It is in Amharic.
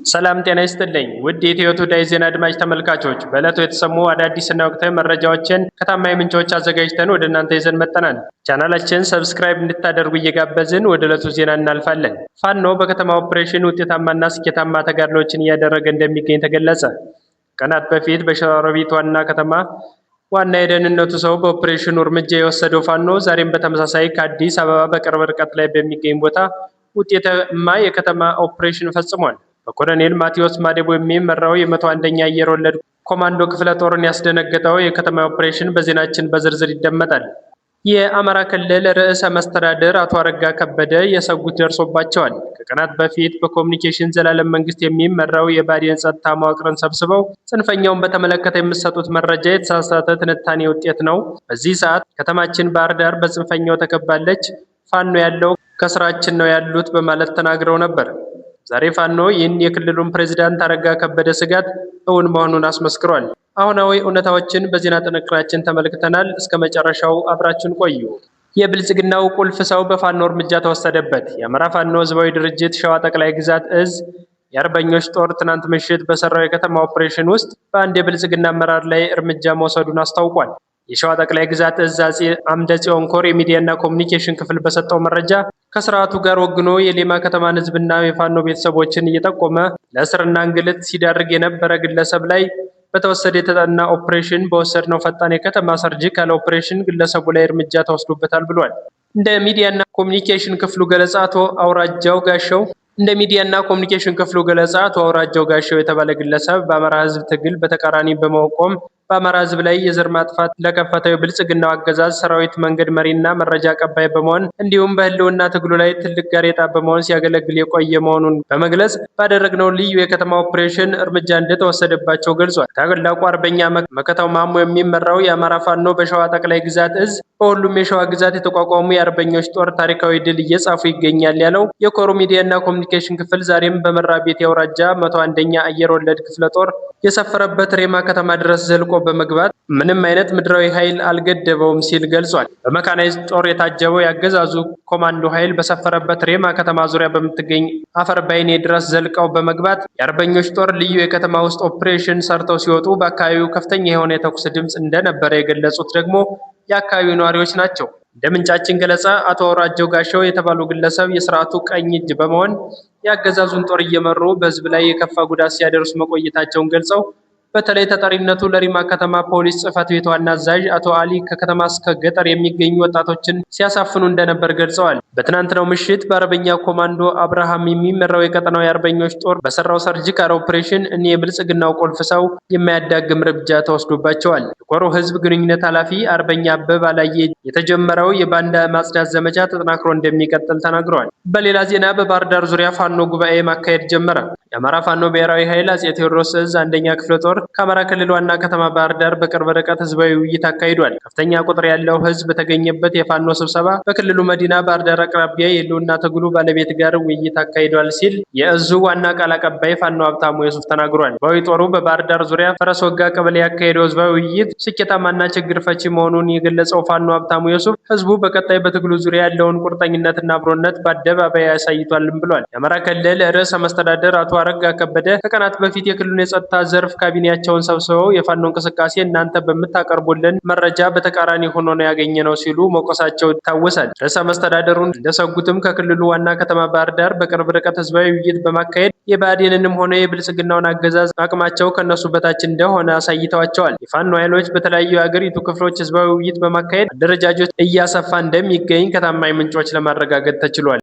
ሰላም ጤና ይስጥልኝ ውድ የኢትዮ ቱዴይ ዜና አድማጭ ተመልካቾች፣ በዕለቱ የተሰሙ አዳዲስና ወቅታዊ መረጃዎችን ከታማኝ ምንጮች አዘጋጅተን ወደ እናንተ ይዘን መጥተናል። ቻናላችንን ሰብስክራይብ እንድታደርጉ እየጋበዝን ወደ ዕለቱ ዜና እናልፋለን። ፋኖ በከተማ ኦፕሬሽን ውጤታማና ስኬታማ ተጋድሎችን እያደረገ እንደሚገኝ ተገለጸ። ቀናት በፊት በሸዋሮቢት ዋና ከተማ ዋና የደህንነቱ ሰው በኦፕሬሽኑ እርምጃ የወሰደው ፋኖ ዛሬም በተመሳሳይ ከአዲስ አበባ በቅርብ ርቀት ላይ በሚገኝ ቦታ ውጤታማ የከተማ ኦፕሬሽን ፈጽሟል። በኮሎኔል ማቴዎስ ማዴቦ የሚመራው የ101ኛ አየር ወለድ ኮማንዶ ክፍለ ጦርን ያስደነገጠው የከተማ ኦፕሬሽን በዜናችን በዝርዝር ይደመጣል። የአማራ ክልል ርዕሰ መስተዳድር አቶ አረጋ ከበደ የሰጉት ደርሶባቸዋል። ከቀናት በፊት በኮሚኒኬሽን ዘላለም መንግስት የሚመራው የብአዴን ጸጥታ መዋቅርን ሰብስበው ጽንፈኛውን በተመለከተ የምትሰጡት መረጃ የተሳሳተ ትንታኔ ውጤት ነው፣ በዚህ ሰዓት ከተማችን ባህር ዳር በጽንፈኛው ተከባለች፣ ፋኖ ያለው ከስራችን ነው ያሉት በማለት ተናግረው ነበር። ዛሬ ፋኖ ይህን የክልሉን ፕሬዝዳንት አረጋ ከበደ ስጋት እውን መሆኑን አስመስክሯል። አሁናዊ እውነታዎችን በዜና ጥንቅራችን ተመልክተናል። እስከ መጨረሻው አብራችን ቆዩ። የብልጽግናው ቁልፍ ሰው በፋኖ እርምጃ ተወሰደበት። የአማራ ፋኖ ህዝባዊ ድርጅት ሸዋ ጠቅላይ ግዛት እዝ የአርበኞች ጦር ትናንት ምሽት በሰራው የከተማ ኦፕሬሽን ውስጥ በአንድ የብልጽግና አመራር ላይ እርምጃ መውሰዱን አስታውቋል። የሸዋ ጠቅላይ ግዛት እዝ አፄ አምደ ጽዮን ኮር የሚዲያና ኮሚኒኬሽን ክፍል በሰጠው መረጃ ከስርዓቱ ጋር ወግኖ የሌማ ከተማን ህዝብና የፋኖ ቤተሰቦችን እየጠቆመ ለእስርና እንግልት ሲዳርግ የነበረ ግለሰብ ላይ በተወሰደ የተጠና ኦፕሬሽን በወሰድነው ፈጣን የከተማ ሰርጂካል ኦፕሬሽን ግለሰቡ ላይ እርምጃ ተወስዶበታል ብሏል። እንደ ሚዲያና ኮሚኒኬሽን ክፍሉ ገለጻ አቶ አውራጃው ጋሻው የተባለ ግለሰብ በአማራ ህዝብ ትግል በተቃራኒ በመቆም በአማራ ህዝብ ላይ የዘር ማጥፋት ለከፈተው የብልጽግናው አገዛዝ ሰራዊት መንገድ መሪና መረጃ አቀባይ በመሆን እንዲሁም በህልውና ትግሉ ላይ ትልቅ ጋሬጣ በመሆን ሲያገለግል የቆየ መሆኑን በመግለጽ ባደረግነው ልዩ የከተማ ኦፕሬሽን እርምጃ እንደተወሰደባቸው ገልጿል። ታላቁ አርበኛ መከታው ማሞ የሚመራው የአማራ ፋኖ በሸዋ ጠቅላይ ግዛት እዝ በሁሉም የሸዋ ግዛት የተቋቋሙ የአርበኞች ጦር ታሪካዊ ድል እየጻፉ ይገኛል ያለው የኮሩ ሚዲያና ኮሚኒኬሽን ክፍል ዛሬም በመራቤቴ አውራጃ 101ኛ አየር ወለድ ክፍለ ጦር የሰፈረበት ሬማ ከተማ ድረስ ዘልቆ በመግባት ምንም አይነት ምድራዊ ኃይል አልገደበውም ሲል ገልጿል። በመካናይዝድ ጦር የታጀበው ያገዛዙ ኮማንዶ ኃይል በሰፈረበት ሬማ ከተማ ዙሪያ በምትገኝ አፈር ባይኔ ድረስ ዘልቀው በመግባት የአርበኞች ጦር ልዩ የከተማ ውስጥ ኦፕሬሽን ሰርተው ሲወጡ በአካባቢው ከፍተኛ የሆነ የተኩስ ድምፅ እንደነበረ የገለጹት ደግሞ የአካባቢው ነዋሪዎች ናቸው። እንደ ምንጫችን ገለጻ አቶ አውራጀው ጋሻው የተባሉ ግለሰብ የስርዓቱ ቀኝ እጅ በመሆን የአገዛዙን ጦር እየመሩ በህዝብ ላይ የከፋ ጉዳት ሲያደርሱ መቆየታቸውን ገልጸው በተለይ ተጠሪነቱ ለሪማ ከተማ ፖሊስ ጽሕፈት ቤት ዋና አዛዥ አቶ አሊ ከከተማ እስከ ገጠር የሚገኙ ወጣቶችን ሲያሳፍኑ እንደነበር ገልጸዋል። በትናንትናው ምሽት በአርበኛ ኮማንዶ አብርሃም የሚመራው የቀጠናው የአርበኞች ጦር በሰራው ሰርጂካል ኦፕሬሽን እኒ የብልጽግናው ቁልፍ ሰው የማያዳግም እርምጃ ተወስዶባቸዋል። የኮሮ ህዝብ ግንኙነት ኃላፊ አርበኛ አበባ ላይ የተጀመረው የባንዳ ማጽዳት ዘመቻ ተጠናክሮ እንደሚቀጥል ተናግረዋል። በሌላ ዜና በባህር ዳር ዙሪያ ፋኖ ጉባኤ ማካሄድ ጀመረ። የአማራ ፋኖ ብሔራዊ ኃይል አፄ ቴዎድሮስ እዝ አንደኛ ክፍለ ጦር ከአማራ ክልል ዋና ከተማ ባህር ዳር በቅርብ ርቀት ህዝባዊ ውይይት አካሂዷል። ከፍተኛ ቁጥር ያለው ህዝብ በተገኘበት የፋኖ ስብሰባ በክልሉ መዲና ባህር ዳር አቅራቢያ የህልውና ትግሉ ባለቤት ጋር ውይይት አካሂዷል ሲል የእዙ ዋና ቃል አቀባይ ፋኖ ሀብታሙ የሱፍ ተናግሯል። ህዝባዊ ጦሩ በባህር ዳር ዙሪያ ፈረስ ወጋ ቀበሌ ያካሄደው ህዝባዊ ውይይት ስኬታማና ችግር ፈቺ መሆኑን የገለጸው ፋኖ ሀብታሙ የሱፍ ህዝቡ በቀጣይ በትግሉ ዙሪያ ያለውን ቁርጠኝነትና አብሮነት በአደባባይ ያሳይቷልም ብሏል። የአማራ ክልል ርዕሰ መስተዳድር አቶ አረጋ ከበደ ከቀናት በፊት የክልሉን የጸጥታ ዘርፍ ካቢኔያቸውን ሰብስበው የፋኖ እንቅስቃሴ እናንተ በምታቀርቡልን መረጃ በተቃራኒ ሆኖ ነው ያገኘነው ሲሉ መቆሳቸው ይታወሳል። ርዕሰ መስተዳድሩን እንደሰጉትም ከክልሉ ዋና ከተማ ባህር ዳር በቅርብ ርቀት ህዝባዊ ውይይት በማካሄድ የብአዴንንም ሆነ የብልጽግናውን አገዛዝ አቅማቸው ከነሱ በታች እንደሆነ አሳይተዋቸዋል። የፋኖ ኃይሎች በተለያዩ የሀገሪቱ ክፍሎች ህዝባዊ ውይይት በማካሄድ አደረጃጀት እያሰፋ እንደሚገኝ ከታማኝ ምንጮች ለማረጋገጥ ተችሏል።